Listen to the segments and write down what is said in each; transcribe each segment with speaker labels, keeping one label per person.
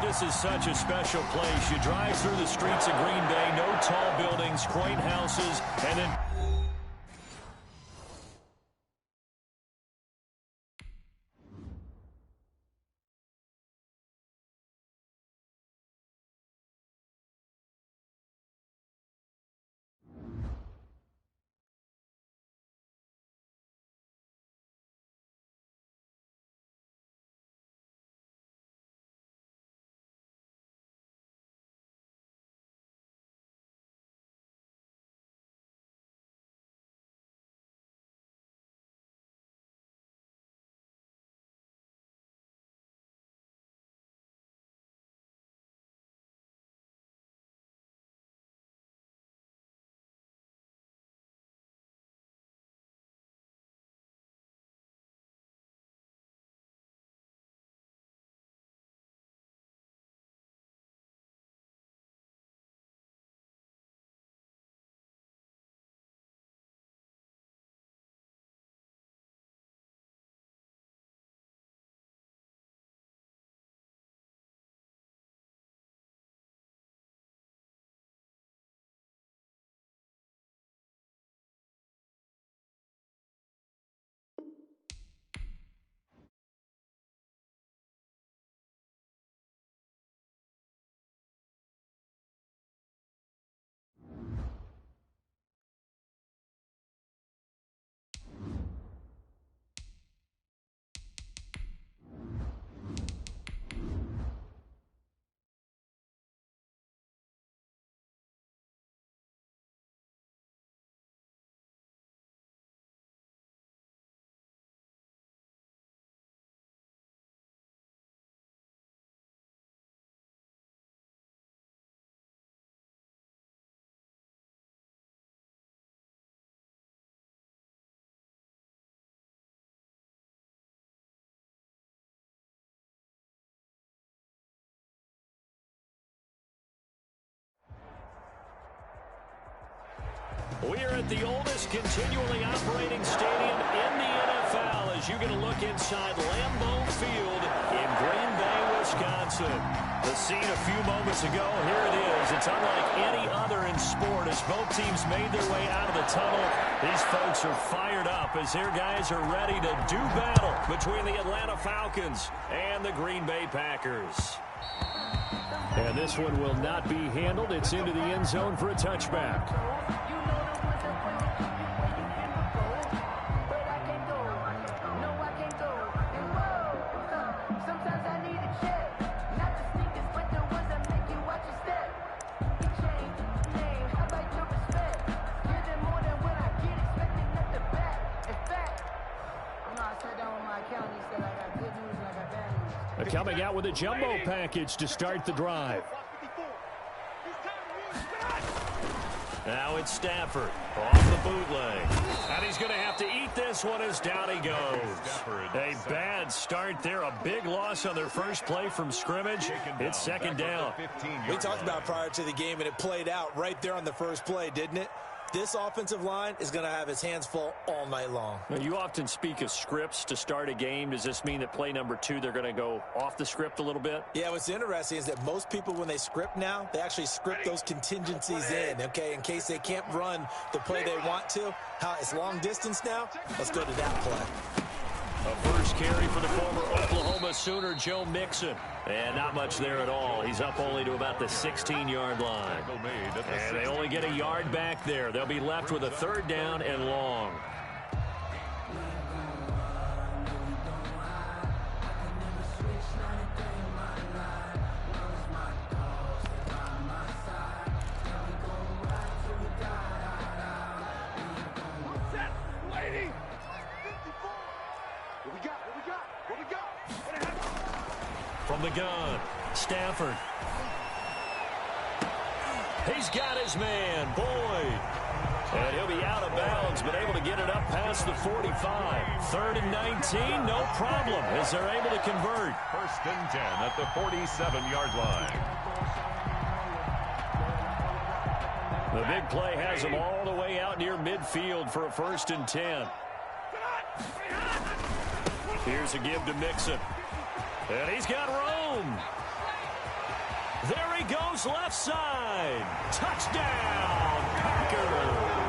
Speaker 1: This is such a special place. You drive through the streets of Green Bay, no tall buildings, quaint houses, and then... We're at the oldest continually operating stadium in the NFL as you get a look inside Lambeau Field in Green Bay, Wisconsin. The scene a few moments ago, here it is. It's unlike any other in sport as both teams made their way out of the tunnel. These folks are fired up as their guys are ready to do battle between the Atlanta Falcons and the Green Bay Packers. And this one will not be handled. It's into the end zone for a touchback. Coming out with a jumbo package to start the drive. Now it's Stafford off the bootleg. And he's going to have to eat this one as down he goes. A bad start there. A big loss on their first play from scrimmage. It's second down.
Speaker 2: We talked about prior to the game, and it played out right there on the first play, didn't it? This offensive line is going to have its hands full all night long.
Speaker 1: Now, you often speak of scripts to start a game. Does this mean that play number 2, they're going to go off the script a little bit?
Speaker 2: Yeah, what's interesting is that most people, when they script now, they actually script those contingencies in, okay, in case they can't run the play they want to. How it's long distance now? Let's go to that play.
Speaker 1: A first carry for the former Oklahoma Sooner, Joe Mixon. And not much there at all. He's up only to about the 16-yard line. And they only get a yard back there. They'll be left with a third down and long. From the gun, Stafford. He's got his man, Boyd. And he'll be out of bounds, but able to get it up past the 45. 3rd and 19, no problem, as they're able to convert.
Speaker 3: 1st and 10 at the 47-yard line.
Speaker 1: The big play has them all the way out near midfield for a 1st and 10. Here's a give to Mixon. And he's got room. There he goes left side. Touchdown, Packers.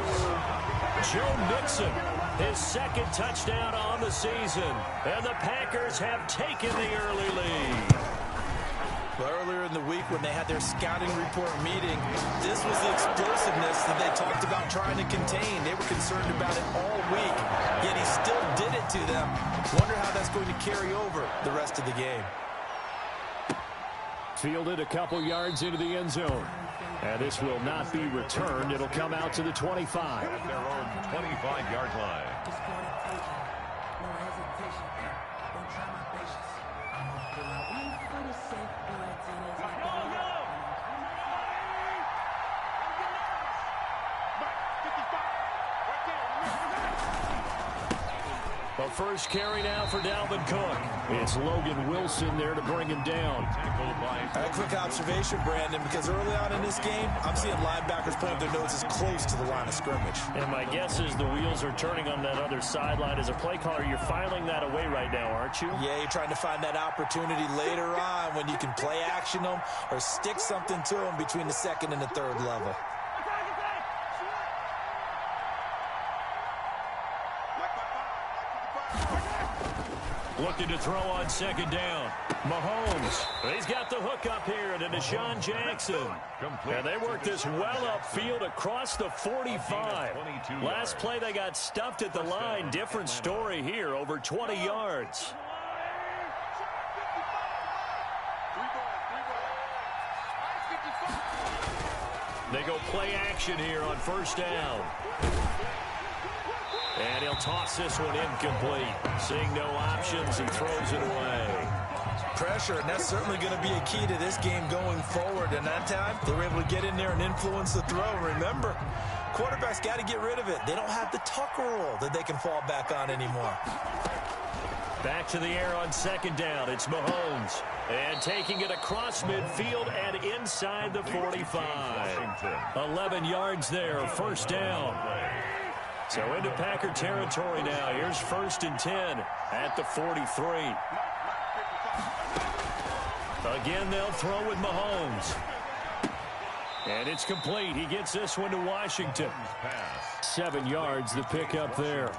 Speaker 1: Joe Mixon, his second touchdown on the season. And the Packers have taken the early lead.
Speaker 2: Well, earlier in the week when they had their scouting report meeting, this was the explosiveness that they talked about trying to contain. They were concerned about it all week, yet he still did it to them. Wonder how that's going to carry over the rest of the game.
Speaker 1: Fielded a couple yards into the end zone. And this will not be returned. It'll come out to the 25.
Speaker 3: At their own 25-yard line.
Speaker 1: A first carry now for Dalvin Cook. It's Logan Wilson there to bring him down.
Speaker 2: A quick observation, Brandon, because early on in this game, I'm seeing linebackers putting their noses close to the line of scrimmage.
Speaker 1: And my guess is the wheels are turning on that other sideline. As a play caller, you're filing that away right now, aren't you?
Speaker 2: Yeah, you're trying to find that opportunity later on when you can play action them or stick something to them between the second and the third level.
Speaker 1: Looking to throw on second down. Mahomes. He's got the hook up here to Deshaun Jackson. And they work this well upfield across the 45. Last play they got stuffed at the line. Different story here, over 20 yards. They go play action here on first down. And he'll toss this one incomplete. Seeing no options, he throws it away.
Speaker 2: Pressure, and that's certainly going to be a key to this game going forward. And that time, they were able to get in there and influence the throw. Remember, quarterbacks got to get rid of it. They don't have the Tucker rule that they can fall back on anymore.
Speaker 1: Back to the air on second down. It's Mahomes. And taking it across midfield and inside the 45. 11 yards there, first down. So into Packer territory now. Here's first and 10 at the 43. Again, they'll throw with Mahomes. And it's complete. He gets this one to Washington. 7 yards, the pickup there.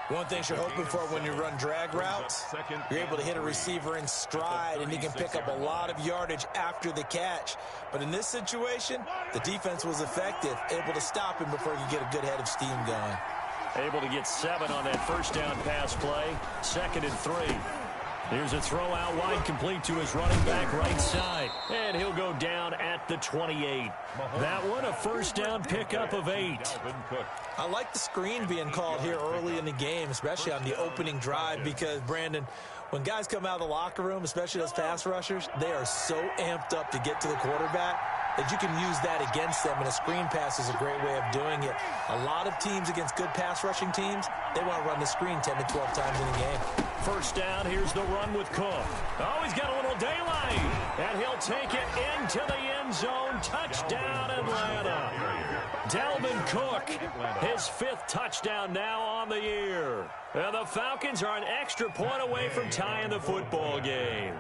Speaker 2: One thing you're hoping for when you run drag routes, you're able to hit a receiver in stride, and he can pick up a lot of yardage after the catch. But in this situation, the defense was effective, able to stop him before he could get a good head of steam going.
Speaker 1: Able to get 7 on that first down pass play. Second and 3. Here's a throw out wide, complete to his running back right side. And he'll go down at the 28. That one a first down pickup of 8.
Speaker 2: I like the screen being called here early in the game, especially on the opening drive, because, Brandon, when guys come out of the locker room, especially those pass rushers, they are so amped up to get to the quarterback that you can use that against them, and a screen pass is a great way of doing it. A lot of teams against good pass rushing teams, they want to run the screen 10 to 12 times in a game.
Speaker 1: First down, here's the run with Cook. Oh, he's got a little daylight, and he'll take it into the end zone. Touchdown, Atlanta. Dalvin Cook, his 5th touchdown now on the year. And the Falcons are an extra point away from tying the football game.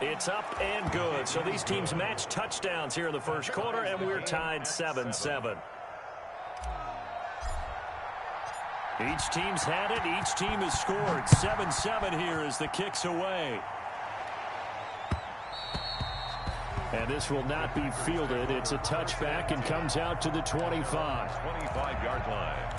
Speaker 1: It's up and good. So these teams match touchdowns here in the first quarter, and we're tied 7-7. Each team's had it. Each team has scored. 7-7 here as the kick's away. And this will not be fielded. It's a touchback and comes out to the 25.
Speaker 3: 25-yard line.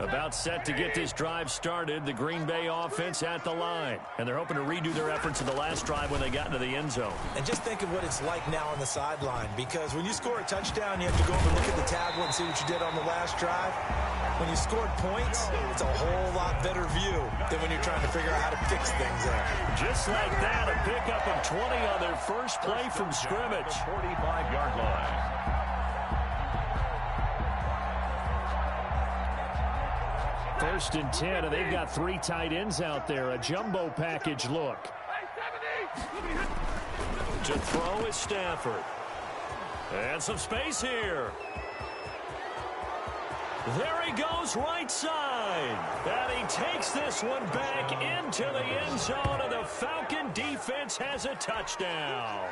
Speaker 1: About set to get this drive started. The Green Bay offense at the line. And they're hoping to redo their efforts in the last drive when they got into the end zone.
Speaker 2: And just think of what it's like now on the sideline, because when you score a touchdown, you have to go over and look at the tablet and see what you did on the last drive. When you scored points, it's a whole lot better view than when you're trying to figure out how to fix things up.
Speaker 1: Just like that, a pickup of 20 on their first play from scrimmage.
Speaker 3: 45-yard line.
Speaker 1: First and 10, and they've got 3 tight ends out there. A jumbo package look. To throw is Stafford. And some space here. There he goes right side. And he takes this one back into the end zone, and the Falcon defense has a touchdown.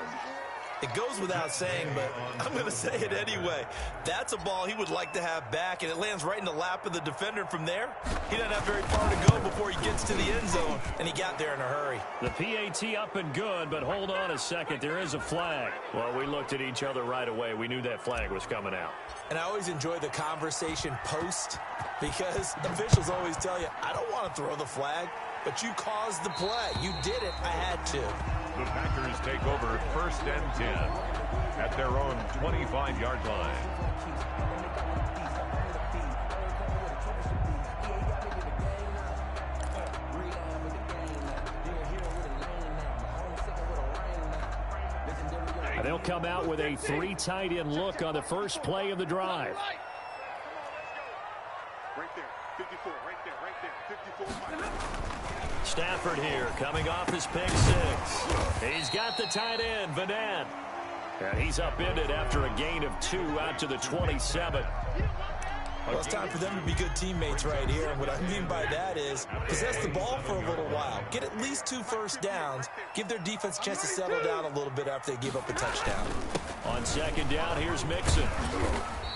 Speaker 2: It goes without saying, but I'm going to say it anyway. That's a ball he would like to have back, and it lands right in the lap of the defender. From there, he doesn't have very far to go before he gets to the end zone, and he got there in a hurry.
Speaker 1: The PAT up and good, but hold on a second. There is a flag. Well, we looked at each other right away. We knew that flag was coming out.
Speaker 2: And I always enjoy the conversation post, because officials always tell you, I don't want to throw the flag, but you caused the play. You did it. I had to.
Speaker 3: The Packers take over 1st and 10 at their own 25-yard line.
Speaker 1: And they'll come out with a 3 tight end look on the first play of the drive.
Speaker 4: Right there, 54, right there, 54.
Speaker 1: Stafford here, coming off his pick 6. He's got the tight end, Vanette. And he's upended after a gain of 2 out to the 27.
Speaker 2: Well, it's time for them to be good teammates right here. And what I mean by that is possess the ball for a little while. Get at least 2 first downs. Give their defense a chance to settle down a little bit after they give up a touchdown.
Speaker 1: On 2nd down, here's Mixon.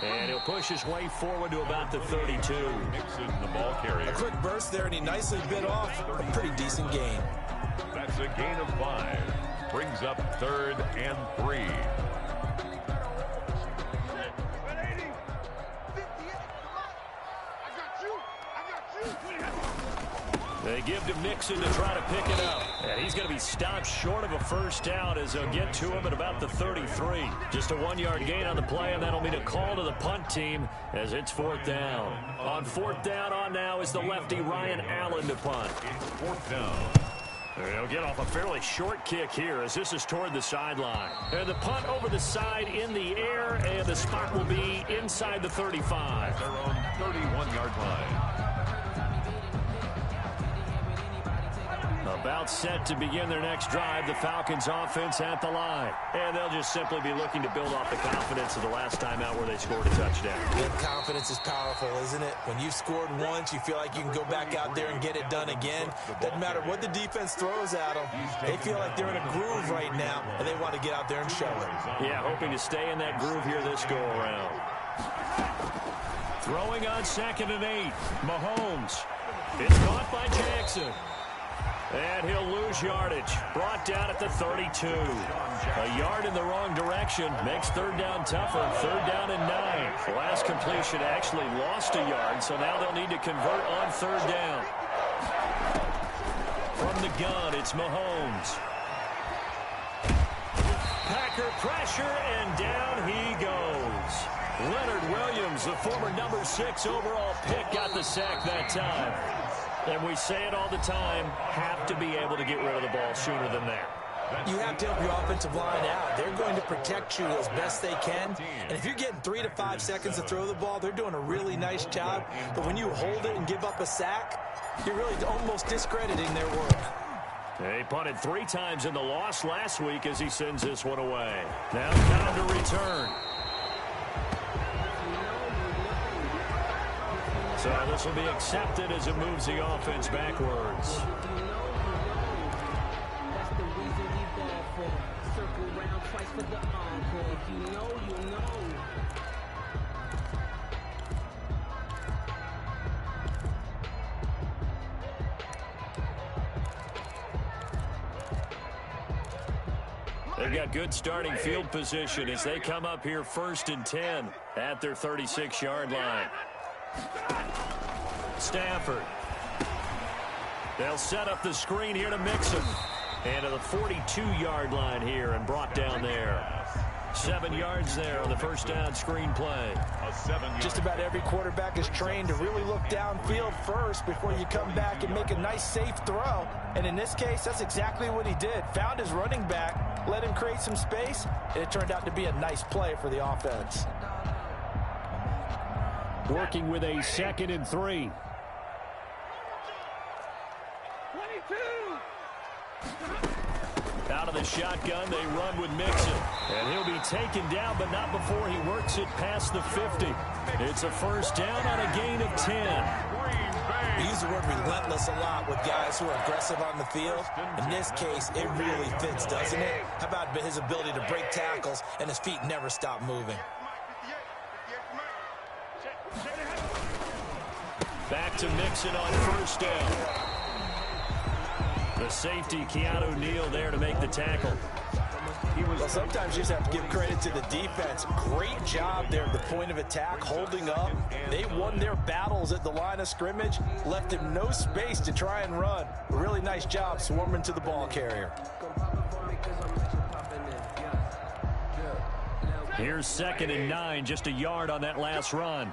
Speaker 1: And he'll push his way forward to about the 32.
Speaker 3: Mixon, the ball carrier.
Speaker 2: A quick burst there, and he nicely bit off a pretty decent gain.
Speaker 3: That's a gain of 5. Brings up 3rd and 3.
Speaker 1: They give to Mixon to try to pick it up. And he's going to be stopped short of a first down as they'll get to him at about the 33. Just a 1-yard gain on the play, and that'll mean a call to the punt team as it's 4th down. On 4th down on now is the lefty Ryan Allen to punt.
Speaker 3: It's 4th down.
Speaker 1: They'll get off a fairly short kick here as this is toward the sideline. And the punt over the side in the air, and the spot will be inside the 35.
Speaker 3: Their own 31-yard line.
Speaker 1: About set to begin their next drive, the Falcons offense at the line. And they'll just simply be looking to build off the confidence of the last time out where they scored a touchdown.
Speaker 2: Good confidence is powerful, isn't it? When you've scored once, you feel like you can go back out there and get it done again. Doesn't matter what the defense throws at them. They feel like they're in a groove right now, and they want to get out there and show it.
Speaker 1: Yeah, hoping to stay in that groove here this go-around. Throwing on 2nd and 8. Mahomes. It's caught by Jackson. And he'll lose yardage. Brought down at the 32. A yard in the wrong direction makes 3rd down tougher. 3rd down and 9. Last completion actually lost a yard, so now they'll need to convert on 3rd down. From the gun, it's Mahomes. Packer pressure, and down he goes. Leonard Williams, the former number 6 overall pick, got the sack that time. And we say it all the time, have to be able to get rid of the ball sooner than that.
Speaker 2: You have to help your offensive line out. They're going to protect you as best they can. And if you're getting 3 to 5 seconds to throw the ball, they're doing a really nice job. But when you hold it and give up a sack, you're really almost discrediting their work.
Speaker 1: They punted 3 times in the loss last week as he sends this one away. Now time to return. So this will be accepted as it moves the offense backwards. They've got good starting field position as they come up here 1st and 10 at their 36-yard line. Stafford. They'll set up the screen here to Mixon. And to the 42-yard line here and brought down there. 7 yards there on the first down screen play.
Speaker 2: Just about every quarterback is trained to really look downfield first before you come back and make a nice, safe throw. And in this case, that's exactly what he did. Found his running back, let him create some space, and it turned out to be a nice play for the offense.
Speaker 1: Working with a 2nd and 3.
Speaker 4: 22.
Speaker 1: Out of the shotgun, they run with Mixon. And he'll be taken down, but not before he works it past the 50. It's a first down on a gain of 10.
Speaker 2: We use the word relentless a lot with guys who are aggressive on the field. In this case, it really fits, doesn't it? How about his ability to break tackles and his feet never stop moving?
Speaker 1: Back to Mixon on first down. The safety, Keanu Neal, there to make the tackle.
Speaker 2: Well, sometimes you just have to give credit to the defense. Great job there at the point of attack, holding up. They won their battles at the line of scrimmage, left him no space to try and run. A really nice job swarming to the ball carrier.
Speaker 1: Here's 2nd and 9, just a yard on that last run.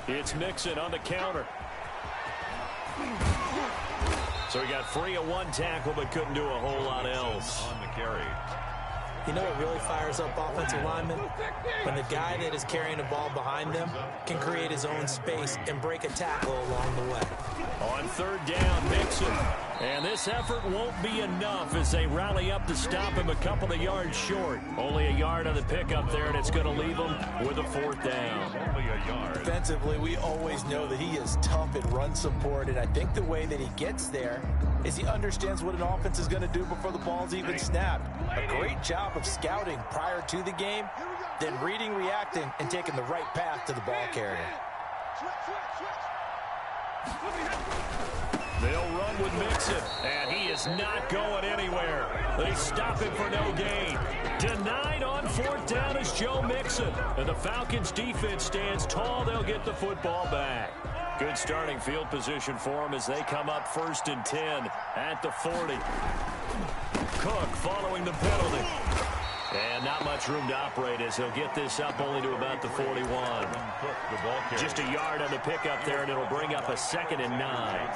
Speaker 1: It's Mixon on the counter. So he got free of one tackle, but couldn't do a whole lot else.
Speaker 3: On the carry.
Speaker 2: You know what really fires up offensive linemen? When the guy that is carrying the ball behind them can create his own space and break a tackle along the way.
Speaker 1: On 3rd down, Mixon. And this effort won't be enough as they rally up to stop him a couple of yards short. Only a yard on the pickup there, and it's going to leave him with a 4th down.
Speaker 3: Only a yard.
Speaker 2: Defensively, we always know that he is tough in run support, and I think the way that he gets there is he understands what an offense is going to do before the ball's even snapped. A great job of scouting prior to the game, then reading, reacting, and taking the right path to the ball carrier.
Speaker 1: They'll run with Mixon, and he is not going anywhere. They stop him for no gain. Denied on 4th down is Joe Mixon. And the Falcons' defense stands tall. They'll get the football back. Good starting field position for them as they come up 1st and 10 at the 40. Cook following the penalty. And not much room to operate as he'll get this up only to about the 41. Just a yard on the pickup there, and it'll bring up a 2nd and 9.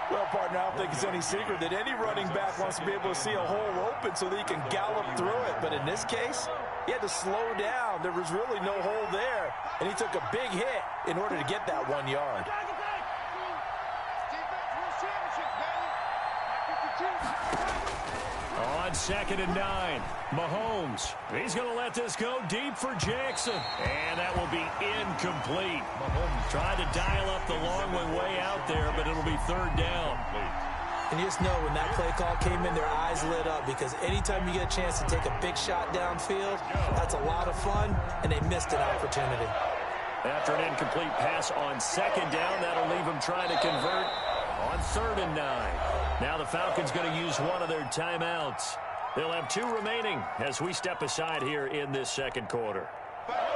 Speaker 2: Well, partner, I don't think it's any secret that any running back wants to be able to see a hole open so that he can gallop through it. But in this case, he had to slow down. There was really no hole there, and he took a big hit in order to get that 1 yard.
Speaker 1: On 2nd and 9, Mahomes. He's going to let this go deep for Jackson. And that will be incomplete. Mahomes tried to dial up the long one way out there, but it'll be 3rd down.
Speaker 2: And you just know when that play call came in, their eyes lit up because anytime you get a chance to take a big shot downfield, that's a lot of fun, and they missed an opportunity.
Speaker 1: After an incomplete pass on 2nd down, that'll leave them trying to convert on 3rd and 9. Now the Falcons going to use one of their timeouts. They'll have 2 remaining as we step aside here in this 2nd quarter.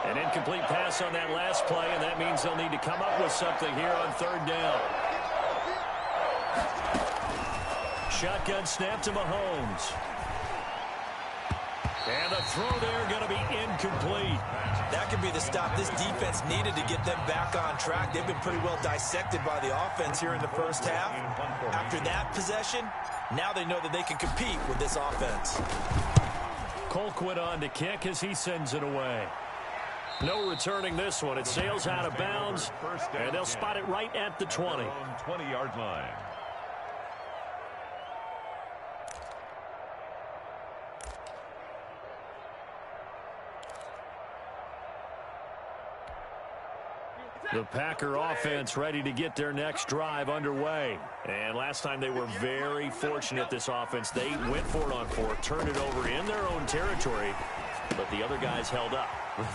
Speaker 1: An incomplete pass on that last play, and that means they'll need to come up with something here on 3rd down. Shotgun snap to Mahomes. And the throw there going to be incomplete.
Speaker 2: That could be the stop this defense needed to get them back on track. They've been pretty well dissected by the offense here in the first half. After that possession, now they know that they can compete with this offense.
Speaker 1: Colquitt on to kick as he sends it away. No returning this one. It sails out of bounds, and they'll spot it right at the 20.
Speaker 3: 20-yard line.
Speaker 1: The Packer offense ready to get their next drive underway. And last time they were very fortunate, this offense. They went for it on 4th, turned it over in their own territory, but the other guys held up.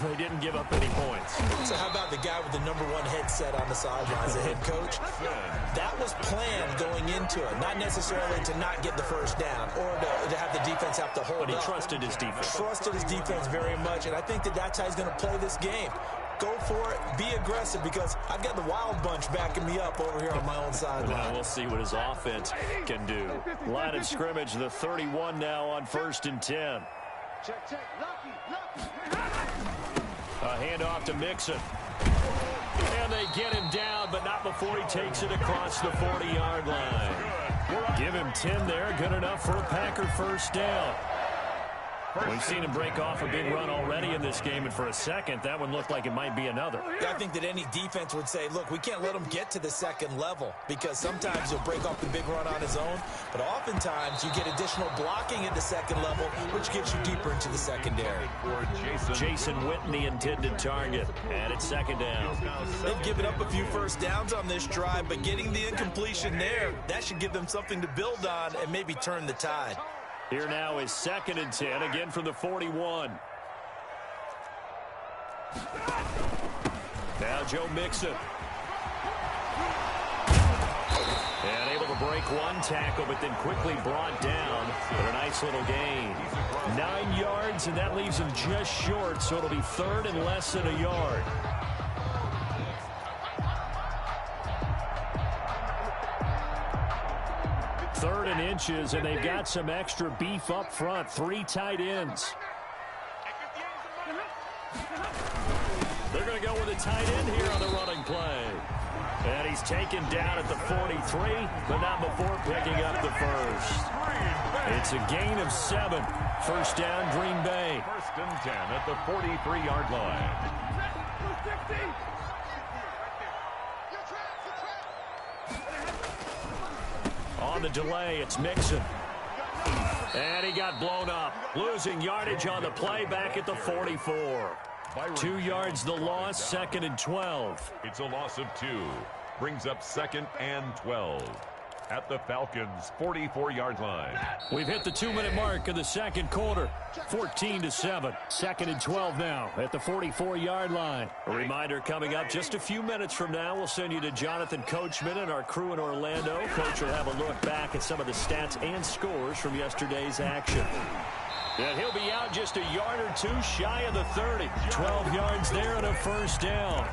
Speaker 1: They didn't give up any points.
Speaker 2: So how about the guy with the #1 headset on the sidelines, the head coach? That was planned going into it, not necessarily to not get the first down or to have the defense have to hold up.
Speaker 1: But he trusted his defense.
Speaker 2: Trusted his defense very much, and I think that that's how he's going to play this game. Go for it, be aggressive, because I've got the wild bunch backing me up over here on my own sideline.
Speaker 1: Well, we'll see what his offense can do. Line of scrimmage, the 31 now on 1st and 10.
Speaker 4: Check, check. Lucky.
Speaker 1: A handoff to Mixon. And they get him down, but not before he takes it across the 40-yard line. Give him 10 there, good enough for a Packer first down. We've seen him break off a big run already in this game, and for a second, that one looked like it might be another.
Speaker 2: Yeah, I think that any defense would say, look, we can't let him get to the second level because sometimes he'll break off the big run on his own, but oftentimes you get additional blocking at the second level, which gets you deeper into the secondary.
Speaker 1: Jason Witten, the intended target, and it's second down.
Speaker 2: They've given up a few first downs on this drive, but getting the incompletion there, that should give them something to build on and maybe turn the tide.
Speaker 1: Here now is 2nd and 10, again from the 41. Now Joe Mixon. And able to break one tackle, but then quickly brought down. But a nice little gain. 9 yards, and that leaves him just short, so it'll be 3rd and less than a yard. Third and inches, and they've got some extra beef up front. 3 tight ends. They're going to go with a tight end here on the running play. And he's taken down at the 43, but not before picking up the first. It's a gain of 7. First down, Green Bay.
Speaker 3: 1st and 10 at the 43-yard line.
Speaker 1: On the delay, it's Mixon. And he got blown up. Losing yardage on the play back at the 44. 2 yards the loss, 2nd and 12.
Speaker 3: It's a loss of 2. Brings up 2nd and 12 at the Falcons' 44-yard line.
Speaker 1: We've hit the 2-minute mark of the second quarter. 14-7. 2nd and 12 now at the 44-yard line. A reminder coming up just a few minutes from now. We'll send you to Jonathan Coachman and our crew in Orlando. Coach will have a look back at some of the stats and scores from yesterday's action. And he'll be out just a yard or 2 shy of the 30. 12 yards there and a first down.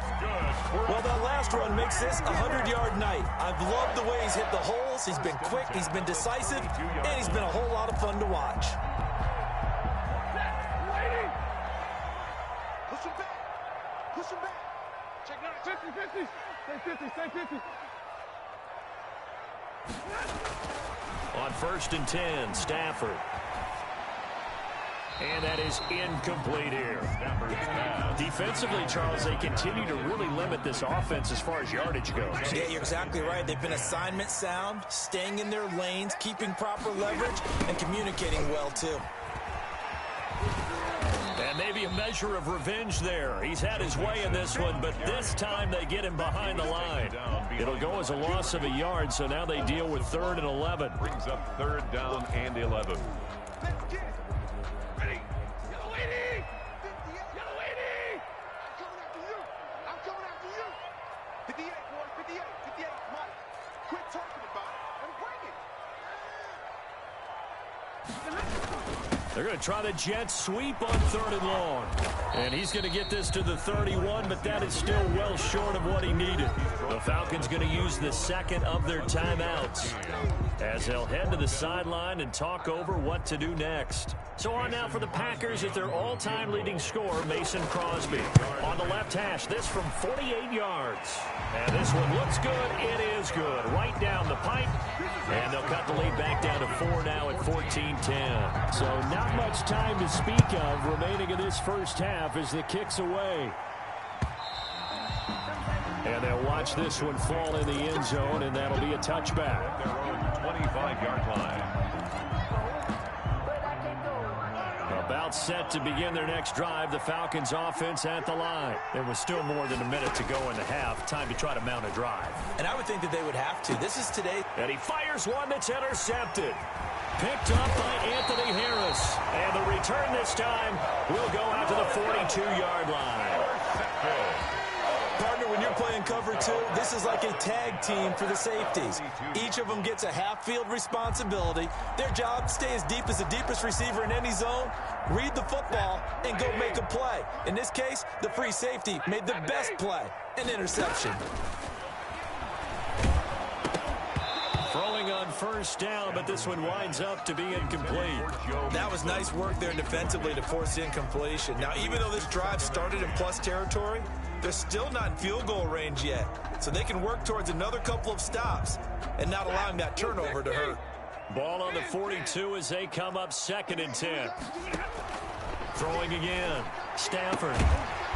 Speaker 2: Well, that last run makes this a 100-yard night. I've loved the way he's hit the holes. He's been quick, he's been decisive, and he's been a whole lot of fun to watch.
Speaker 4: Push him back. Push him back. Check it out. 50-50. Stay 50. Stay 50.
Speaker 1: On 1st and 10, Stafford. And that is incomplete here. Defensively, Charles, they continue to really limit this offense as far as yardage goes.
Speaker 2: Yeah, you're exactly right. They've been assignment sound, staying in their lanes, keeping proper leverage, and communicating well, too.
Speaker 1: And maybe a measure of revenge there. He's had his way in this one, but this time they get him behind the line. It'll go as a loss of a yard, so now they deal with 3rd and 11.
Speaker 3: Brings up 3rd down and 11.
Speaker 1: They're going to try the jet sweep on 3rd and long. And he's going to get this to the 31, but that is still well short of what he needed. The Falcons going to use the 2nd of their timeouts as they'll head to the sideline and talk over what to do next. So on now for the Packers at their all-time leading scorer, Mason Crosby. On the left hash, this from 48 yards. And this one looks good. It is good. Right down the pipe. And they'll cut the lead back down to 4 now at 14-10. So not much time to speak of remaining in this first half as the kick's away. And they'll watch this one fall in the end zone, and that'll be a touchback.
Speaker 3: At their own 25-yard line.
Speaker 1: About set to begin their next drive, the Falcons offense at the line. There was still more than a minute to go in the half. Time to try to mount a drive.
Speaker 2: And I would think that they would have to. This is today.
Speaker 1: And he fires one that's intercepted. Picked up by Anthony Harris. And the return this time will go out to the 42-yard line.
Speaker 2: Partner, when you're playing cover 2, this is like a tag team for the safeties. Each of them gets a half-field responsibility. Their job, stay as deep as the deepest receiver in any zone, read the football, and go make a play. In this case, the free safety made the best play, an interception.
Speaker 1: Throwing on first down, but this one winds up to be incomplete.
Speaker 2: That was nice work there defensively to force the incompletion. Now, even though this drive started in plus territory, they're still not in field goal range yet. So they can work towards another couple of stops and not allowing that turnover to hurt.
Speaker 1: Ball on the 42 as they come up 2nd and 10. Throwing again. Stafford.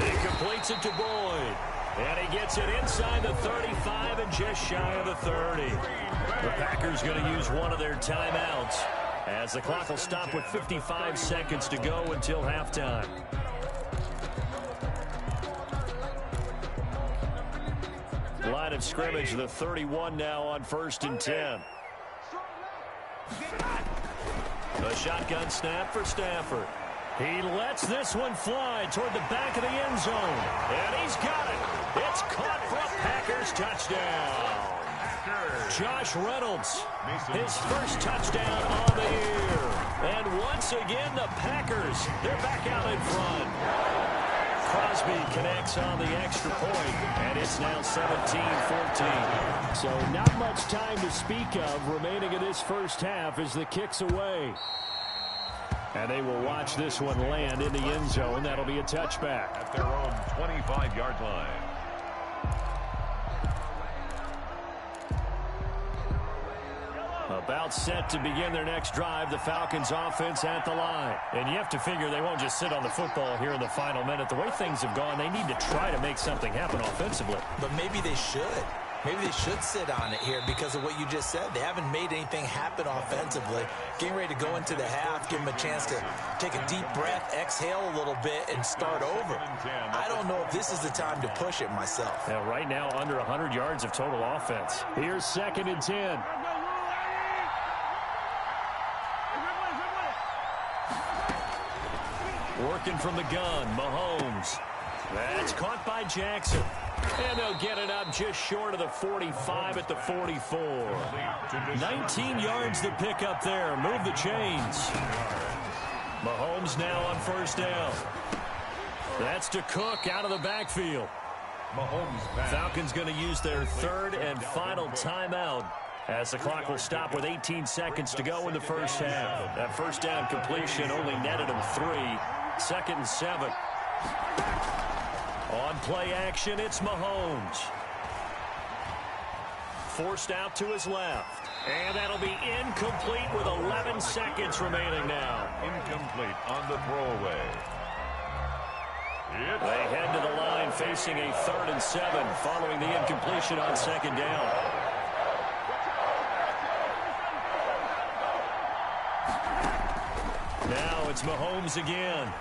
Speaker 1: He completes it to Boyd. And he gets it inside the 35 and just shy of the 30. The Packers going to use one of their timeouts as the clock will stop with 55 seconds to go until halftime. Line of scrimmage, the 31 now on 1st and 10. The shotgun snap for Stafford. He lets this one fly toward the back of the end zone. And he's got it. It's caught for a Packers touchdown. Josh Reynolds, his first touchdown on the year. And once again, the Packers, they're back out in front. Crosby connects on the extra point, and it's now 17-14. So not much time to speak of remaining in this first half as the kick's away. And they will watch this one land in the end zone. That'll be a touchback.
Speaker 3: At their own 25-yard line.
Speaker 1: About set to begin their next drive, the Falcons offense at the line. And you have to figure they won't just sit on the football here in the final minute. The way things have gone, they need to try to make something happen offensively.
Speaker 2: But maybe they should. Maybe they should sit on it here because of what you just said. They haven't made anything happen offensively. Getting ready to go into the half, give them a chance to take a deep breath, exhale a little bit, and start over. I don't know if this is the time to push it myself.
Speaker 1: Now, right now, under 100 yards of total offense. Here's 2nd and 10. Working from the gun, Mahomes. That's caught by Jackson. And they'll get it up just short of the 45 at the 44. 19 yards to pick up there. Move the chains. Mahomes now on 1st down. That's to Cook out of the backfield. Falcons going to use their 3rd and final timeout as the clock will stop with 18 seconds to go in the first half. That first down completion only netted them 3. 2nd and 7. On play action, it's Mahomes. Forced out to his left. And that'll be incomplete with 11 seconds remaining now.
Speaker 3: Incomplete on the throwaway.
Speaker 1: They head to the line facing a 3rd and 7 following the incompletion on 2nd down. Now it's Mahomes again.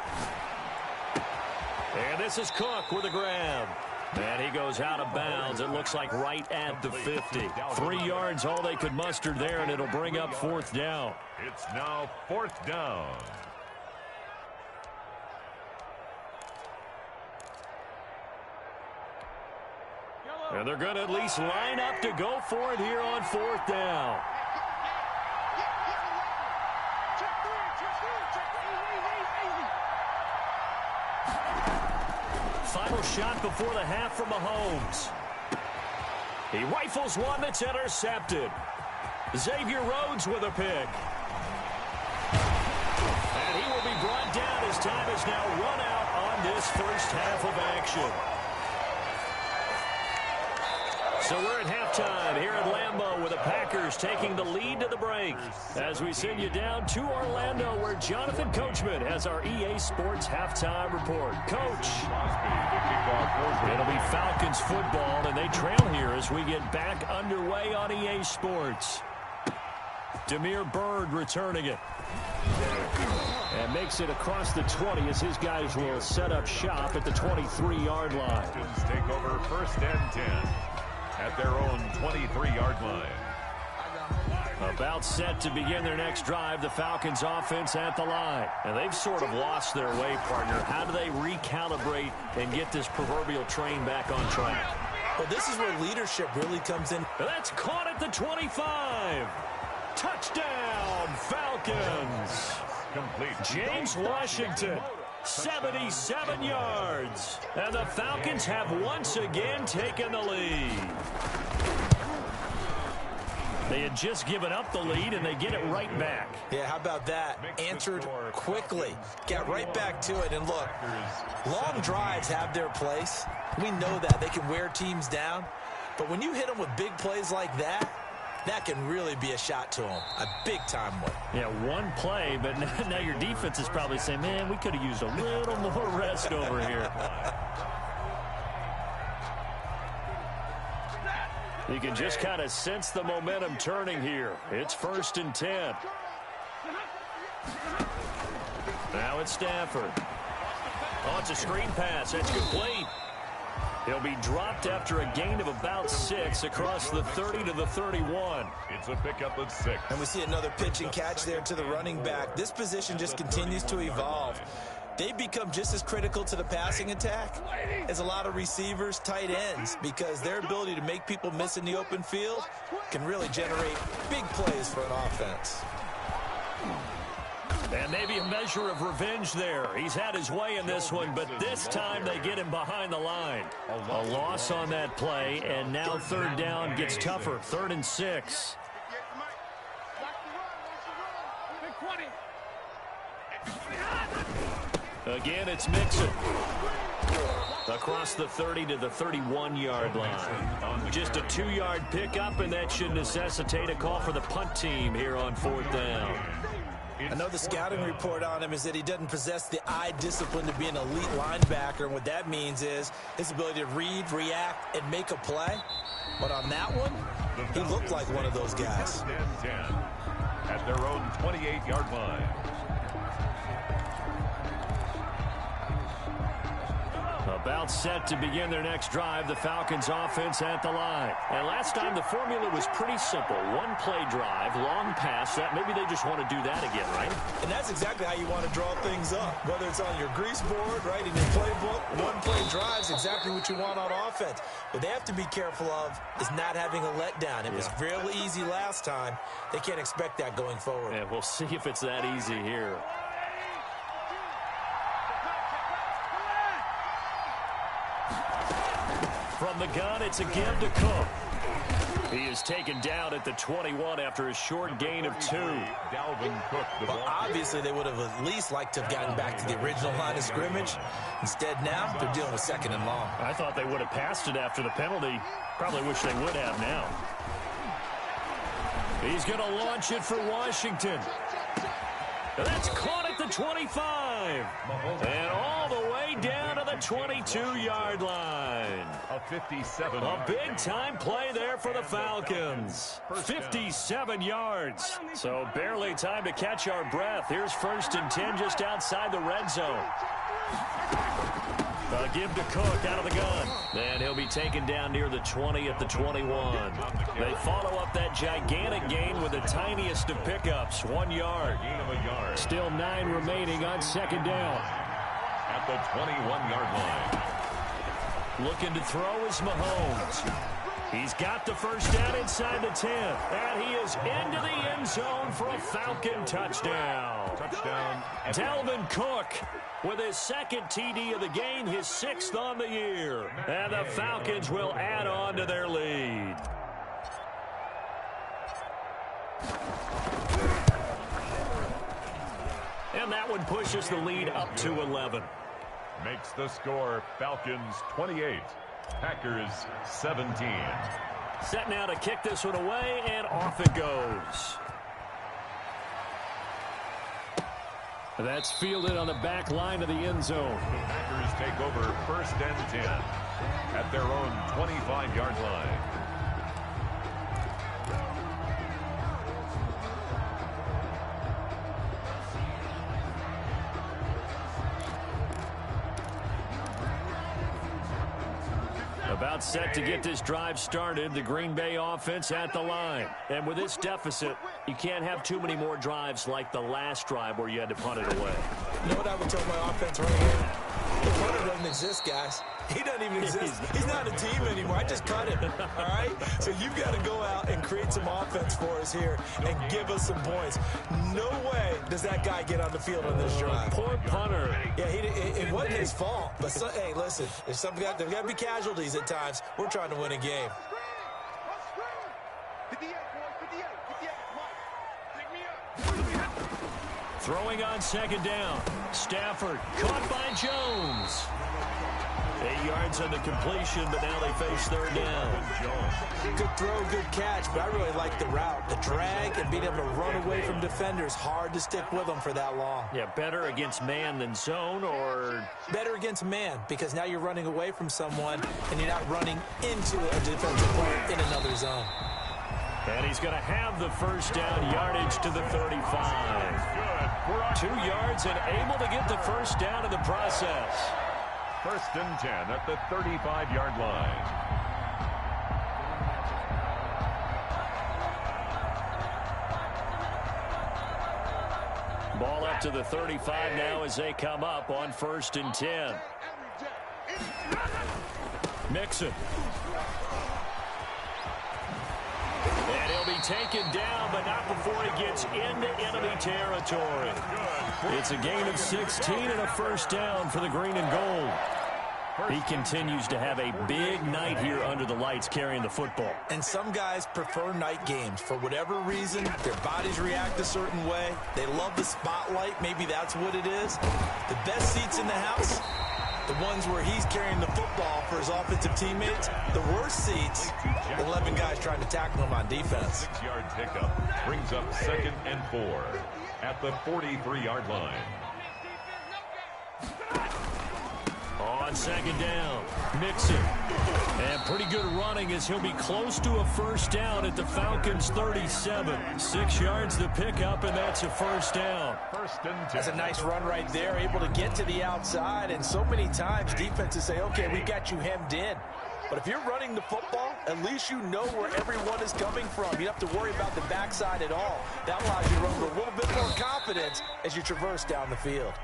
Speaker 1: And this is Cook with a grab. And he goes out of bounds. It looks like right at the 50. 3 yards all they could muster there, and it'll bring up 4th down.
Speaker 3: It's now 4th down.
Speaker 1: And they're going to at least line up to go for it here on 4th down. Final shot before the half from Mahomes. He rifles one that's intercepted. Xavier Rhodes with a pick. And he will be brought down as time is now run out on this first half of action. So we're at halftime here at Lambeau with the Packers taking the lead to the break as we send you down to Orlando where Jonathan Coachman has our EA Sports halftime report. Coach, it'll be Falcons football, and they trail here as we get back underway on EA Sports. Damiere Byrd returning it. And makes it across the 20 as his guys will set up shop at the 23-yard line.
Speaker 3: Take over 1st and 10. At their own 23-yard line.
Speaker 1: About set to begin their next drive, the Falcons offense at the line. And they've sort of lost their way, partner. How do they recalibrate and get this proverbial train back on track?
Speaker 2: Well, this is where leadership really comes in.
Speaker 1: That's caught at the 25. Touchdown, Falcons.
Speaker 3: Complete.
Speaker 1: James Washington. 77 yards. And the Falcons have once again taken the lead. They had just given up the lead, and they get it right back.
Speaker 2: Yeah, how about that? Answered quickly. Got right back to it. And look, long drives have their place. We know that. They can wear teams down. But when you hit them with big plays like that, that can really be a shot to him, a big-time one.
Speaker 1: Yeah, one play, but now your defense is probably saying, man, we could have used a little more rest over here. You can just kind of sense the momentum turning here. It's 1st and 10. Now it's Stafford. Oh, it's a screen pass. That's complete. He'll be dropped after a gain of about 6 across the 30 to the 31.
Speaker 3: It's a pickup of 6.
Speaker 2: And we see another pitch and catch there to the running back. This position just continues to evolve. They become just as critical to the passing attack as a lot of receivers, tight ends, because their ability to make people miss in the open field can really generate big plays for an offense.
Speaker 1: And maybe a measure of revenge there. He's had his way in this one, but this time they get him behind the line. A loss on that play, and now 3rd down gets tougher. 3rd and 6. Again, it's Mixon. Across the 30 to the 31-yard line. Just a 2-yard pickup, and that should necessitate a call for the punt team here on 4th down.
Speaker 2: I know the scouting report on him is that he doesn't possess the eye discipline to be an elite linebacker, and what that means is his ability to read, react, and make a play. But on that one, he looked like one of those guys.
Speaker 3: At their own 28-yard line.
Speaker 1: About set to begin their next drive, the Falcons offense at the line. And last time the formula was pretty simple. One play drive, long pass. That maybe they just want to do that again, right?
Speaker 2: And that's exactly how you want to draw things up. Whether it's on your grease board, right, in your playbook, one play drive is exactly what you want on offense. What they have to be careful of is not having a letdown. It was real easy last time. They can't expect that going forward.
Speaker 1: And we'll see if it's that easy here. From the gun, it's a give to Cook. He is taken down at the 21 after a short gain of 2.
Speaker 3: Dalvin Cook.
Speaker 2: Well, obviously, they would have at least liked to have gotten back to the original line of scrimmage. Instead, now, they're dealing with 2nd and long.
Speaker 1: I thought they would have passed it after the penalty. Probably wish they would have now. He's going to launch it for Washington. That's caught at the 25. And all the way down to the 22-yard line.
Speaker 3: A 57.
Speaker 1: A big-time play there for the Falcons. 57 yards. So barely time to catch our breath. Here's 1st and 10 just outside the red zone. A give to Cook out of the gun. And he'll be taken down near the 20 at the 21. They follow up that gigantic gain with the tiniest of pickups, 1 yard. Still 9 remaining on 2nd down.
Speaker 3: At the 21-yard line.
Speaker 1: Looking to throw is Mahomes. He's got the 1st down inside the 10. And he is into the end zone for a Falcon touchdown. Dalvin Cook with his 2nd TD of the game, his 6th on the year. And the Falcons will add on to their lead. And that one pushes the lead up to 11.
Speaker 3: Makes the score Falcons 28, Packers 17.
Speaker 1: Set now to kick this one away, and off it goes. That's fielded on the back line of the end zone.
Speaker 3: Packers take over 1st and 10 at their own 25-yard line.
Speaker 1: About set to get this drive started, the Green Bay offense at the line. And with this deficit, you can't have too many more drives like the last drive where you had to punt it away.
Speaker 2: You know what I would tell my offense right here? The punter doesn't exist, guys. He doesn't even exist. He's not a team anymore. I just cut him, all right? So you've got to go out and create some offense for us here and give us some points. No way does that guy get on the field on this drive.
Speaker 1: Poor punter.
Speaker 2: Yeah, it wasn't his fault. But, hey, listen, there's got to be casualties at times. We're trying to win a game.
Speaker 1: Throwing on 2nd down. Stafford caught by Jones. 8 yards on the completion, but now they face third down.
Speaker 2: Good throw, good catch, but I really like the route. The drag and being able to run away from defenders, hard to stick with them for that long.
Speaker 1: Yeah, better against man than zone, or?
Speaker 2: Better against man, because now you're running away from someone and you're not running into a defensive player in another zone.
Speaker 1: And he's going to have the first down, yardage to the 35. 2 yards and able to get the first down in the process.
Speaker 3: First and 10 at the 35-yard line.
Speaker 1: Ball up to the 35 now as they come up on first and 10. Mixon. And he'll be taken down, but not before he gets into enemy territory. It's a gain of 16 and a first down for the green and gold. He continues to have a big night here under the lights carrying the football.
Speaker 2: And some guys prefer night games. For whatever reason, their bodies react a certain way. They love the spotlight. Maybe that's what it is. The best seats in the house, the ones where he's carrying the football for his offensive teammates. The worst seats, the 11 guys trying to tackle him on defense.
Speaker 3: 6-yard pickup brings up 2nd and 4 at the 43-yard line.
Speaker 1: On second down, Mixon. And pretty good running as he'll be close to a first down at the Falcons' 37. 6 yards to pick up, and that's a first down.
Speaker 3: First and 10.
Speaker 2: That's a nice run right there, able to get to the outside. And so many times defenses say, okay, we got you hemmed in. But if you're running the football, at least you know where everyone is coming from. You don't have to worry about the backside at all. That allows you to run with a little bit more confidence as you traverse down the field.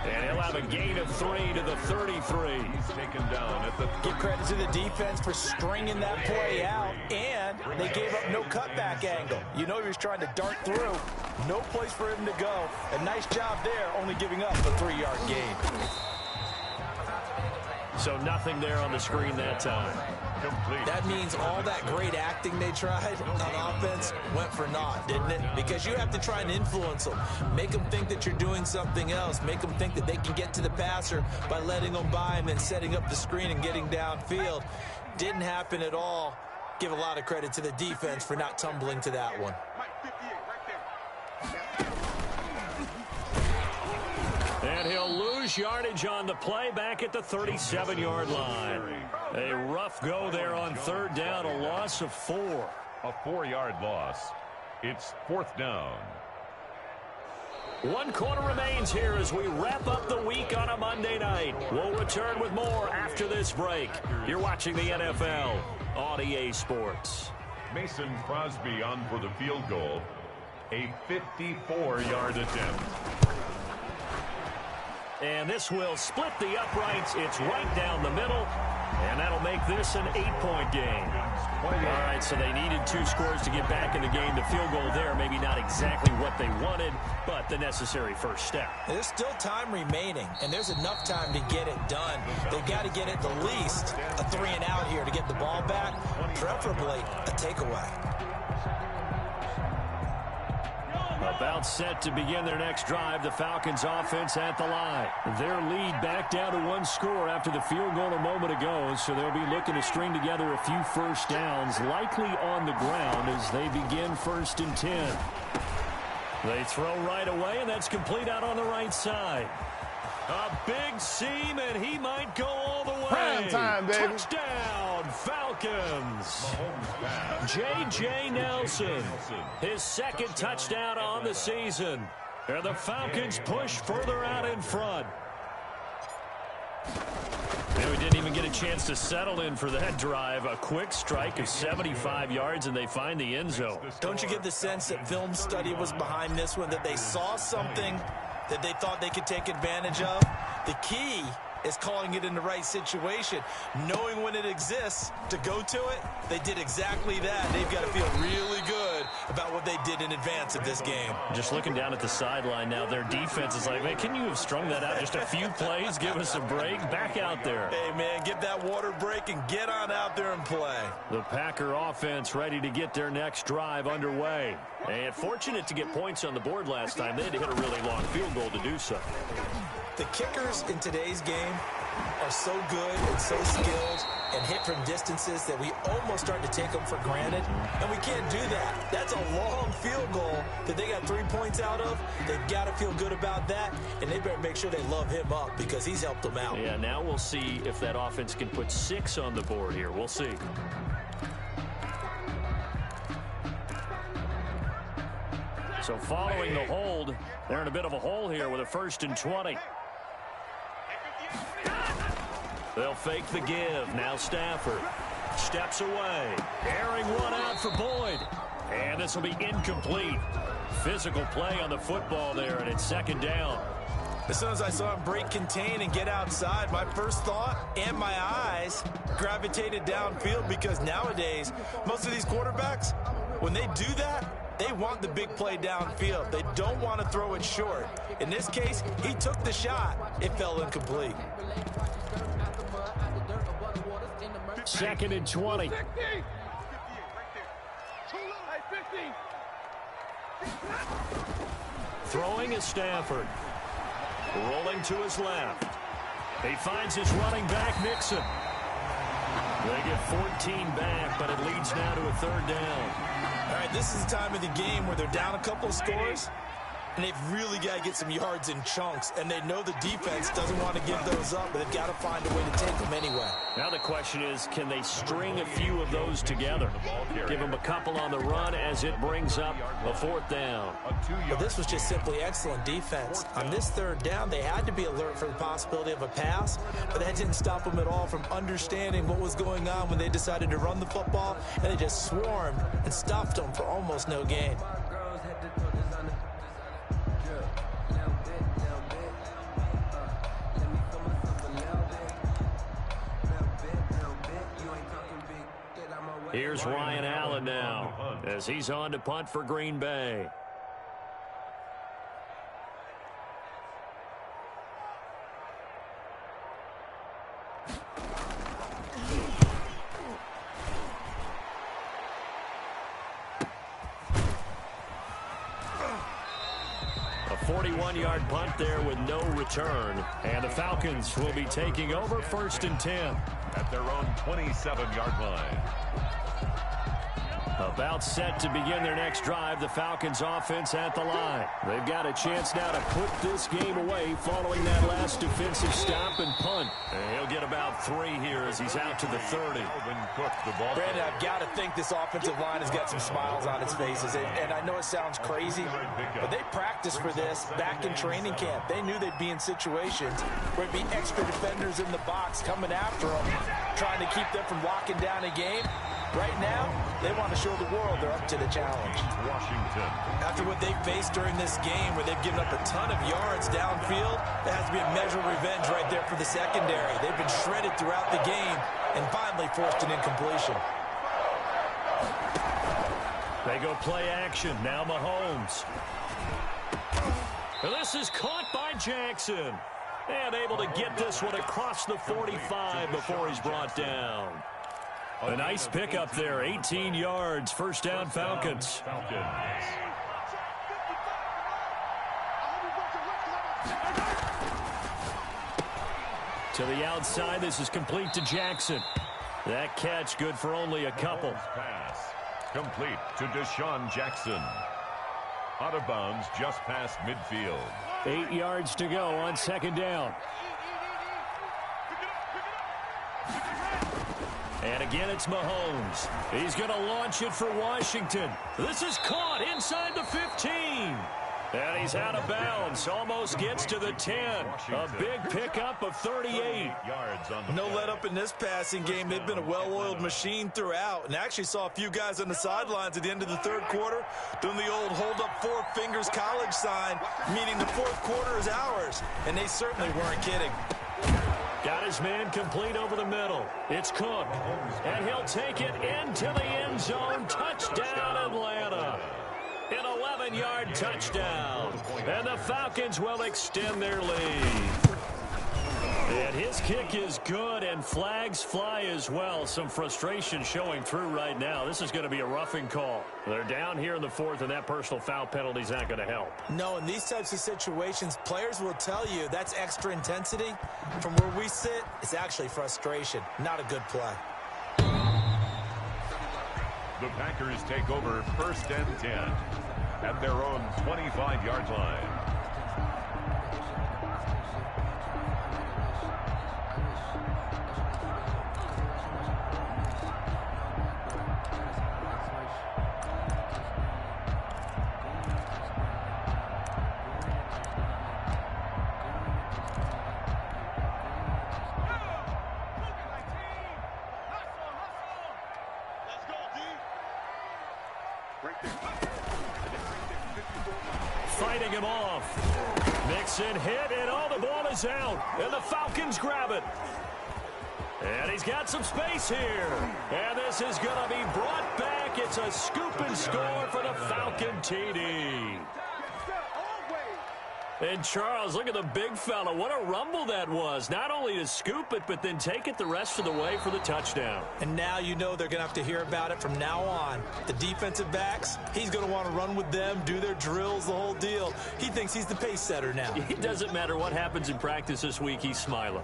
Speaker 1: And he'll have a gain of 3 to the 33.
Speaker 3: He's taken down at the...
Speaker 2: Give credit to the defense for stringing that play out, and they gave up no cutback angle. You know he was trying to dart through. No place for him to go. A nice job there, only giving up a 3-yard gain.
Speaker 1: So nothing there on the screen that time.
Speaker 3: Complete.
Speaker 2: That means all that great acting they tried on offense went for naught, didn't it? Because you have to try and influence them. Make them think that you're doing something else. Make them think that they can get to the passer by letting them by him and setting up the screen and getting downfield. Didn't happen at all. Give a lot of credit to the defense for not tumbling to that one.
Speaker 1: And he'll lose yardage on the play back at the 37-yard line. A rough go there on third down, a loss of 4.
Speaker 3: A 4-yard loss. It's 4th down.
Speaker 1: 1 quarter remains here as we wrap up the week on a Monday night. We'll return with more after this break. You're watching the NFL on EA Sports.
Speaker 3: Mason Crosby on for the field goal. A 54-yard attempt.
Speaker 1: And this will split the uprights. It's right down the middle. And that'll make this an 8-point game. All right, so they needed 2 scores to get back in the game. The field goal there, maybe not exactly what they wanted, but the necessary first step.
Speaker 2: There's still time remaining, and there's enough time to get it done. They've got to get at the least a 3-and-out here to get the ball back, preferably a takeaway.
Speaker 1: About set to begin their next drive, the Falcons offense at the line. Their lead back down to 1 score after the field goal a moment ago, so they'll be looking to string together a few first downs, likely on the ground as they begin first and 10. They throw right away, and that's complete out on the right side. A big seam, and he might go all the way.
Speaker 4: Prime time, baby.
Speaker 1: Touchdown, Falcons. J.J. Nelson, his 2nd touchdown on the season. And the Falcons push further out in front. And we didn't even get a chance to settle in for that drive. A quick strike of 75 yards, and they find the end zone.
Speaker 2: Don't you get the sense that film study was behind this one, that they saw something that they thought they could take advantage of? The key is calling it in the right situation, knowing when it exists to go to it. They did exactly that. They've got to feel really good about what they did in advance of this game.
Speaker 1: Just looking down at the sideline now, their defense is like, man, can you have strung that out just a few plays? Give us a break. Back out there.
Speaker 2: Hey, man, get that water break and get on out there and play.
Speaker 1: The Packer offense ready to get their next drive underway. And fortunate to get points on the board last time. They had to hit a really long field goal to do so.
Speaker 2: The kickers in today's game are so good and so skilled and hit from distances that we almost start to take them for granted, and we can't do that. That's a long field goal that they got 3 points out of. They've got to feel good about that, and they better make sure they love him up because he's helped them out.
Speaker 1: Yeah, now we'll see if that offense can put 6 on the board here. We'll see. So following the hold, they're in a bit of a hole here with a 1st and 20. They'll fake the give. Now Stafford steps away. Airing one out for Boyd. And this will be incomplete. Physical play on the football there, and it's 2nd down.
Speaker 2: As soon as I saw him break contain and get outside, my first thought and my eyes gravitated downfield because nowadays, most of these quarterbacks, when they do that, they want the big play downfield. They don't want to throw it short. In this case, he took the shot. It fell incomplete.
Speaker 1: 2nd and 20. Throwing is Stafford. Rolling to his left. He finds his running back, Mixon. They get 14 back, but it leads now to a 3rd down.
Speaker 2: All right, this is the time of the game where they're down a couple of scores, and they've really got to get some yards in chunks, and they know the defense doesn't want to give those up, but they've got to find a way to take them anyway.
Speaker 1: Now the question is, can they string a few of those together? Give them a couple on the run as it brings up a 4th down.
Speaker 2: But this was just simply excellent defense. On this 3rd down, they had to be alert for the possibility of a pass, but that didn't stop them at all from understanding what was going on when they decided to run the football, and they just swarmed and stuffed them for almost no gain.
Speaker 1: Here's Ryan Allen now as he's on to punt for Green Bay. A 41-yard punt there with no return. And the Falcons will be taking over 1st and 10.
Speaker 3: At their own 27-yard line.
Speaker 1: About set to begin their next drive, the Falcons offense at the line. They've got a chance now to put this game away following that last defensive stop and punt. And he'll get about 3 here as he's out to the 30.
Speaker 2: Brandon, I've got to think this offensive line has got some smiles on its faces. And I know it sounds crazy, but they practiced for this back in training camp. They knew they'd be in situations where it'd be extra defenders in the box coming after them, trying to keep them from locking down a game. Right now, they want to show the world they're up to the challenge.
Speaker 3: Washington.
Speaker 2: After what they've faced during this game where they've given up a ton of yards downfield, there has to be a measure of revenge right there for the secondary. They've been shredded throughout the game and finally forced an incompletion.
Speaker 1: They go play action. Now Mahomes. This is caught by Jackson. And able to get this one across the 45 before he's brought down. A nice pickup there, 18 yards, 1st down Falcons. To the outside, this is complete to Jackson. That catch good for only a couple.
Speaker 3: Pass complete to Deshaun Jackson. Out of bounds just past midfield.
Speaker 1: 8 yards to go on 2nd down. And again, it's Mahomes. He's going to launch it for Washington. This is caught inside the 15. And he's out of bounds. Almost gets to the 10. A big pickup of 38.
Speaker 2: No let up in this passing game. They've been a well-oiled machine throughout. And actually saw a few guys on the sidelines at the end of the 3rd quarter doing the old hold up 4 fingers college sign, meaning the 4th quarter is ours. And they certainly weren't kidding.
Speaker 1: Got his man complete over the middle. It's Cook. And he'll take it into the end zone. Touchdown, Atlanta. An 11-yard touchdown. And the Falcons will extend their lead. And his kick is good, and flags fly as well. Some frustration showing through right now. This is going to be a roughing call. They're down here in the fourth, and that personal foul penalty is not going to help.
Speaker 2: No, in these types of situations, players will tell you that's extra intensity. From where we sit, it's actually frustration. Not a good play.
Speaker 3: The Packers take over 1st and 10 at their own 25-yard line.
Speaker 1: Fighting him off. Mixon hit, and all the ball is out. And the Falcons grab it. And he's got some space here. And this is going to be brought back. It's a scoop and score for the Falcon TD. And Charles, look at the big fella. What a rumble that was. Not only to scoop it, but then take it the rest of the way for the touchdown.
Speaker 2: And now you know they're going to have to hear about it from now on. The defensive backs, he's going to want to run with them, do their drills, the whole deal. He thinks he's the pace setter now.
Speaker 1: It doesn't matter what happens in practice this week. He's smiling.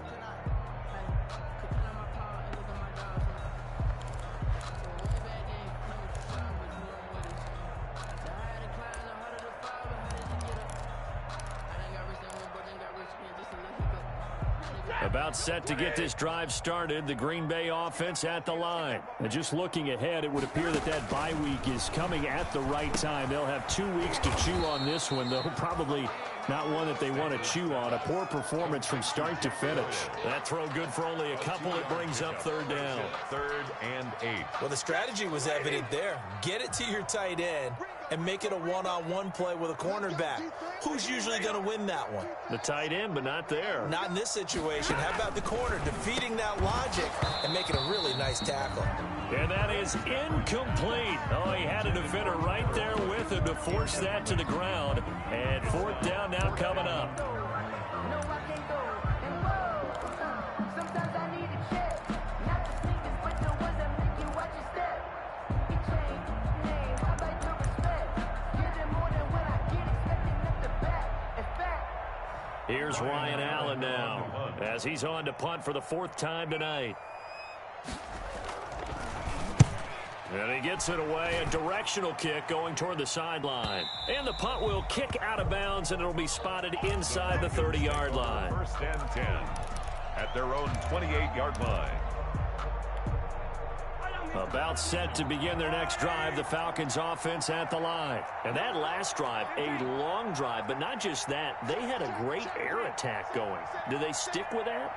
Speaker 1: About set to get this drive started, the Green Bay offense at the line. And just looking ahead, it would appear that that bye week is coming at the right time. They'll have 2 weeks to chew on this one, though. Probably not one that they want to chew on. A poor performance from start to finish. That throw good for only a couple. It brings up 3rd down.
Speaker 3: 3rd and 8.
Speaker 2: Well, the strategy was evident there. Get it to your tight end and make it a one-on-one play with a cornerback. Who's usually going to win that one?
Speaker 1: The tight end, but not there.
Speaker 2: Not in this situation. How about the corner defeating that logic and making a really nice tackle?
Speaker 1: And that is incomplete. Oh, he had a defender right there with him to force that to the ground. And 4th down now coming up. Here's Ryan Allen now as he's on to punt for the 4th time tonight. And he gets it away, a directional kick going toward the sideline. And the punt will kick out of bounds, and it'll be spotted inside the 30-yard line.
Speaker 3: 1st and 10 at their own 28-yard line.
Speaker 1: About set to begin their next drive, the Falcons offense at the line. And that last drive, a long drive, but not just that. They had a great air attack going. Do they stick with that?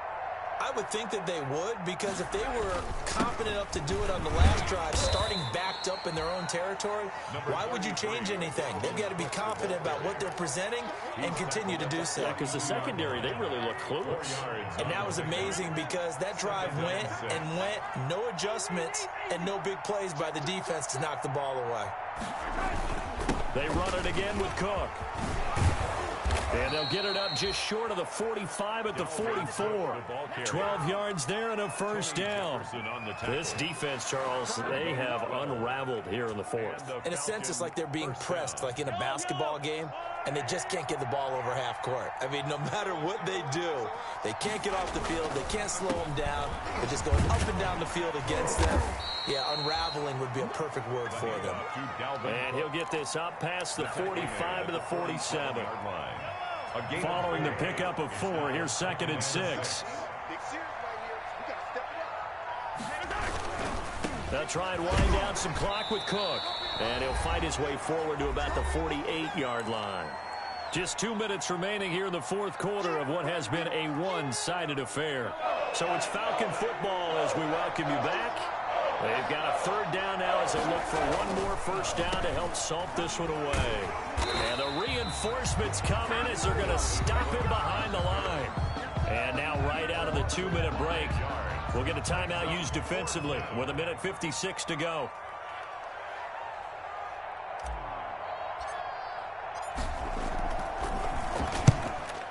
Speaker 2: I would think that they would, because if they were confident enough to do it on the last drive, starting backed up in their own territory, why would you change anything? They've got to be confident about what they're presenting and continue to do so.
Speaker 1: Yeah, because the secondary, they really look clueless.
Speaker 2: And that was amazing because that drive went and went, no adjustments and no big plays by the defense to knock the ball away.
Speaker 1: They run it again with Cook. And they'll get it up just short of the 45 at the 44. 12 yards there and a 1st down. This defense, Charles, they have unraveled here in the 4th.
Speaker 2: In a sense, it's like they're being pressed, like in a basketball game, and they just can't get the ball over half court. I mean, no matter what they do, they can't get off the field. They can't slow them down. They're just going up and down the field against them. Yeah, unraveling would be a perfect word for them.
Speaker 1: And he'll get this up past the 45 to the 47. Following the pickup of 4, here's 2nd and 6. They'll try and wind down some clock with Cook. And he'll fight his way forward to about the 48-yard line. Just 2 minutes remaining here in the 4th quarter of what has been a one-sided affair. So it's Falcon football as we welcome you back. They've got a 3rd down now as they look for one more 1st down to help salt this one away. And the reinforcements come in as they're going to stop him behind the line. And now right out of the 2-minute break, we'll get a timeout used defensively with 1:56 to go.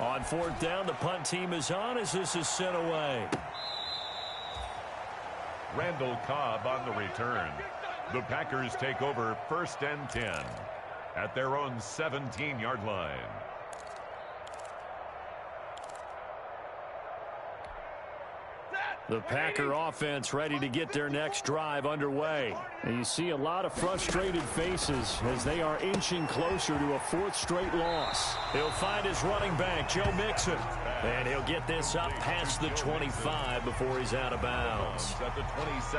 Speaker 1: On fourth down. The punt team is on as this is sent away.
Speaker 3: Randall Cobb on the return. The Packers take over 1st and 10 at their own 17-yard line.
Speaker 1: The Packer offense ready to get their next drive underway. And you see a lot of frustrated faces as they are inching closer to a 4th straight loss. He'll find his running back, Joe Mixon. And he'll get this up past the 25 before he's out of bounds.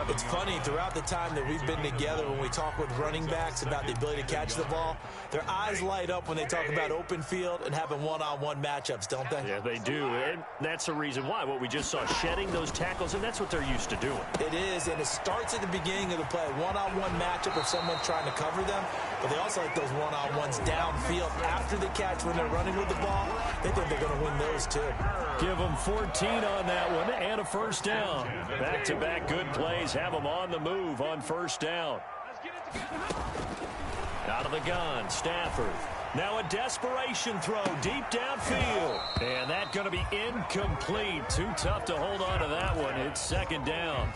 Speaker 2: It's funny, throughout the time that we've been together, when we talk with running backs about the ability to catch the ball, their eyes light up when they talk about open field and having one-on-one matchups, don't they?
Speaker 1: Yeah, they do. And that's the reason why. What we just saw, shedding those tackles, and that's what they're used to doing.
Speaker 2: It is, and it starts at the beginning of the play. One-on-one matchup if someone's trying to cover them, but they also like those one-on-ones downfield after the catch when they're running with the ball. They think they're going to win those, too.
Speaker 1: Give them 14 on that one and a first down. Back-to-back good plays have them on the move on first down. Out of the gun, Stafford. Now a desperation throw deep downfield. And that's going to be incomplete. Too tough to hold on to that one. It's second down.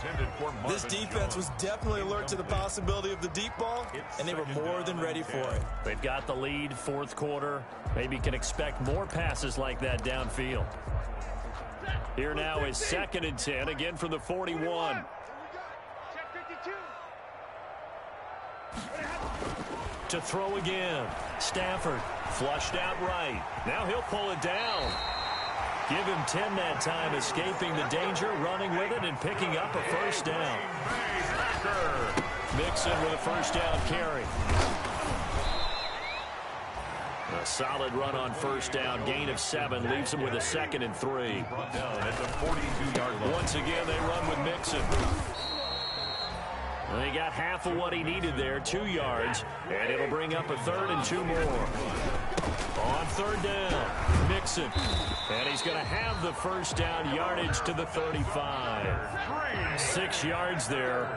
Speaker 2: This defense was definitely alert to the possibility of the deep ball, and they were more than ready for it.
Speaker 1: They've got the lead, 4th quarter. Maybe can expect more passes like that downfield. Here now is 2nd and 10, again from the 41. To throw again. Stafford flushed out right. Now he'll pull it down. Give him 10 that time, escaping the danger, running with it, and picking up a first down. Mixon with a first down carry. A solid run on first down. Gain of 7 leaves him with a 2nd and 3.
Speaker 3: At the 42-yard line.
Speaker 1: Once again, they run with Mixon. And he got half of what he needed there, 2 yards, and it'll bring up a 3rd and 2 more. On 3rd down, Mixon. And he's going to have the first down, yardage to the 35. 6 yards there.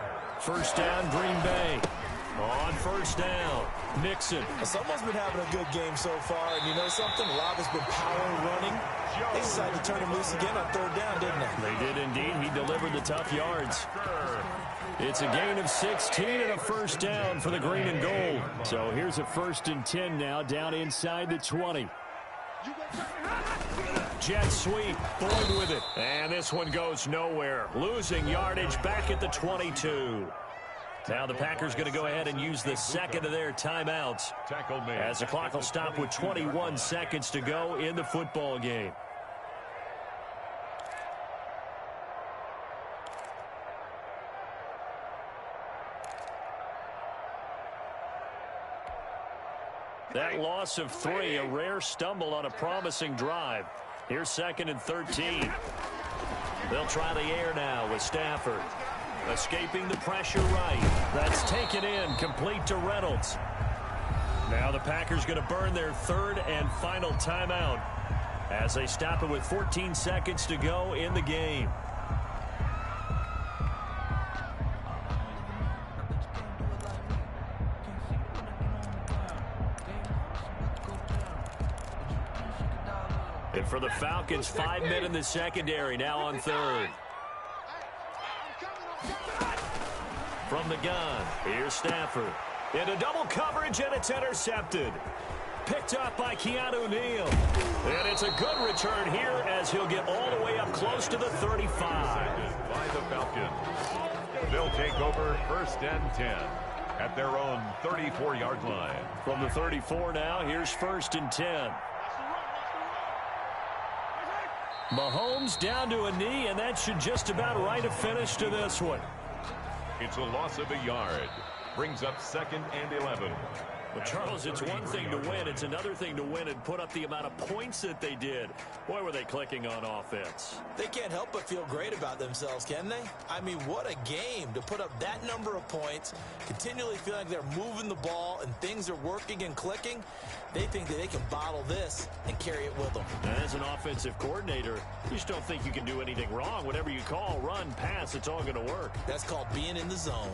Speaker 1: First down, Green Bay. On first down, Mixon.
Speaker 2: Someone's been having a good game so far, and you know something? A lot has been power running. They decided to turn him loose again on 3rd down, didn't they?
Speaker 1: They did indeed. He delivered the tough yards. It's a gain of 16 and a first down for the green and gold. So here's a 1st and 10 now, down inside the 20. Jet sweep, Boyd with it. And this one goes nowhere. Losing yardage back at the 22. Now the Packers going to go ahead and use the 2nd of their timeouts as the clock will stop with 21 seconds to go in the football game. That loss of 3, a rare stumble on a promising drive. Here's 2nd and 13. They'll try the air now with Stafford. Escaping the pressure right. That's taken in, complete to Reynolds. Now the Packers going to burn their 3rd and final timeout as they stop it with 14 seconds to go in the game. And for the Falcons, 5 men in the secondary, now on 3rd. From the gun, here's Stafford. Into double coverage, and it's intercepted. Picked up by Keanu Neal. And it's a good return here as he'll get all the way up close to the 35.
Speaker 3: By the Falcons. They'll take over 1st and 10 at their own 34-yard line.
Speaker 1: From the 34 now, here's 1st and 10. Mahomes down to a knee, and that should just about write a finish to this one.
Speaker 3: It's a loss of a yard. Brings up 2nd and 11.
Speaker 1: Well, Charles, it's one thing to win. It's another thing to win and put up the amount of points that they did. Boy, were they clicking on offense.
Speaker 2: They can't help but feel great about themselves, can they? I mean, what a game to put up that number of points, continually feel like they're moving the ball and things are working and clicking. They think that they can bottle this and carry it with them.
Speaker 1: As an offensive coordinator, you just don't think you can do anything wrong. Whatever you call, run, pass, it's all going to work.
Speaker 2: That's called being in the zone.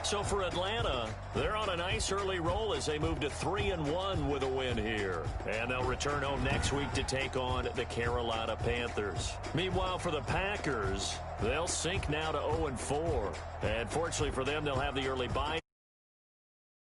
Speaker 1: So for Atlanta, they're on a nice early roll as they move to 3-1 with a win here. And they'll return home next week to take on the Carolina Panthers. Meanwhile, for the Packers, they'll sink now to 0-4. And fortunately for them, they'll have the early bye.